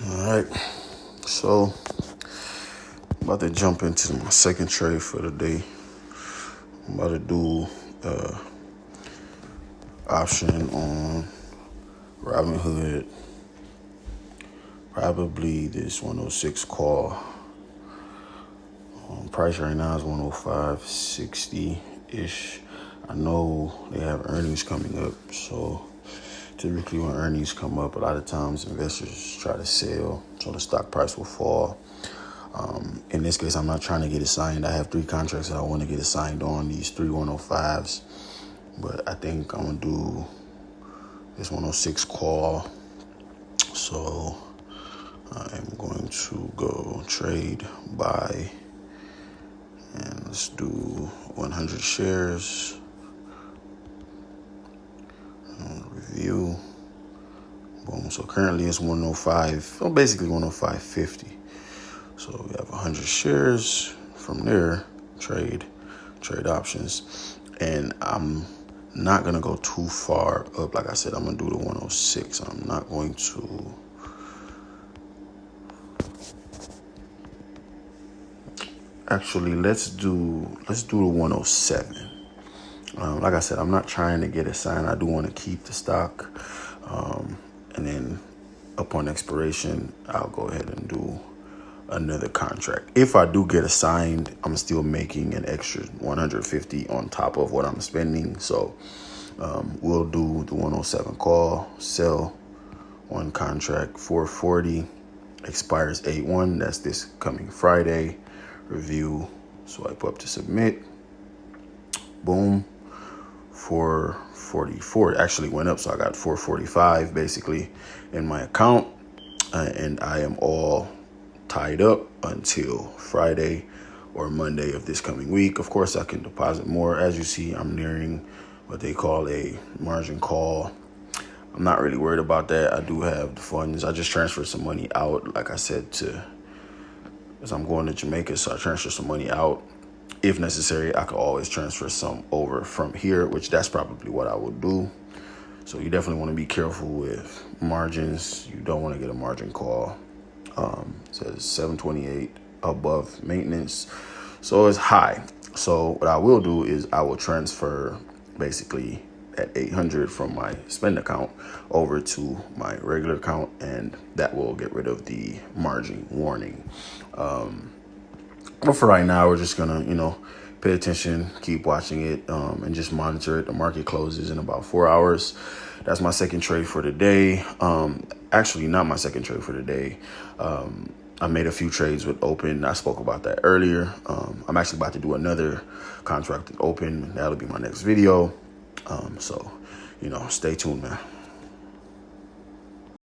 All right, so I'm about to jump into my second trade for the day. I'm about to do option on Robinhood. Probably this 106 call. Price right now is 105.60 ish. I know they have earnings coming up, so typically when earnings come up, a lot of times investors try to sell, so the stock price will fall. In this case, I'm not trying to get it signed. I have 3 contracts that I want to get it signed on, these 3 105s. But I think I'm going to do this 106 call. So I'm going to go trade, buy, and let's do 100 shares. Review. Boom. So currently it's 105, well, basically 105.50. So we have 100 shares. From there, trade options. And I'm not going to go too far up. Like I said, I'm going to do the 106. I'm not going to. Actually, let's do the 107. Like I said, I'm not trying to get a sign. I do want to keep the stock. And then upon expiration, I'll go ahead and do another contract. If I do get assigned, I'm still making an extra 150 on top of what I'm spending. So we'll do the 107 call, sell one contract, 440, expires 8/1. That's this coming Friday. Review, swipe up to submit. Boom. 444. It actually went up, so I got 445 basically in my account, and I am all tied up until Friday or Monday of this coming week. Of course, I can deposit more. As you see, I'm nearing what they call a margin call. I'm not really worried about that. I do have the funds. I just transferred some money out, like I said, as I'm going to Jamaica, so I transfer some money out. If necessary, I could always transfer some over from here, which that's probably what I would do. So you definitely want to be careful with margins. You don't want to get a margin call. It says 728 above maintenance, so it's high. So what I will do is I will transfer basically at 800 from my spend account over to my regular account, and that will get rid of the margin warning. But for right now, we're just gonna, pay attention, keep watching it, and just monitor it. The market closes in about 4 hours. That's my second trade for the day. Actually, not my second trade for the day. I made a few trades with Open. I spoke about that earlier. I'm actually about to do another contract with Open. That'll be my next video. So, stay tuned, man.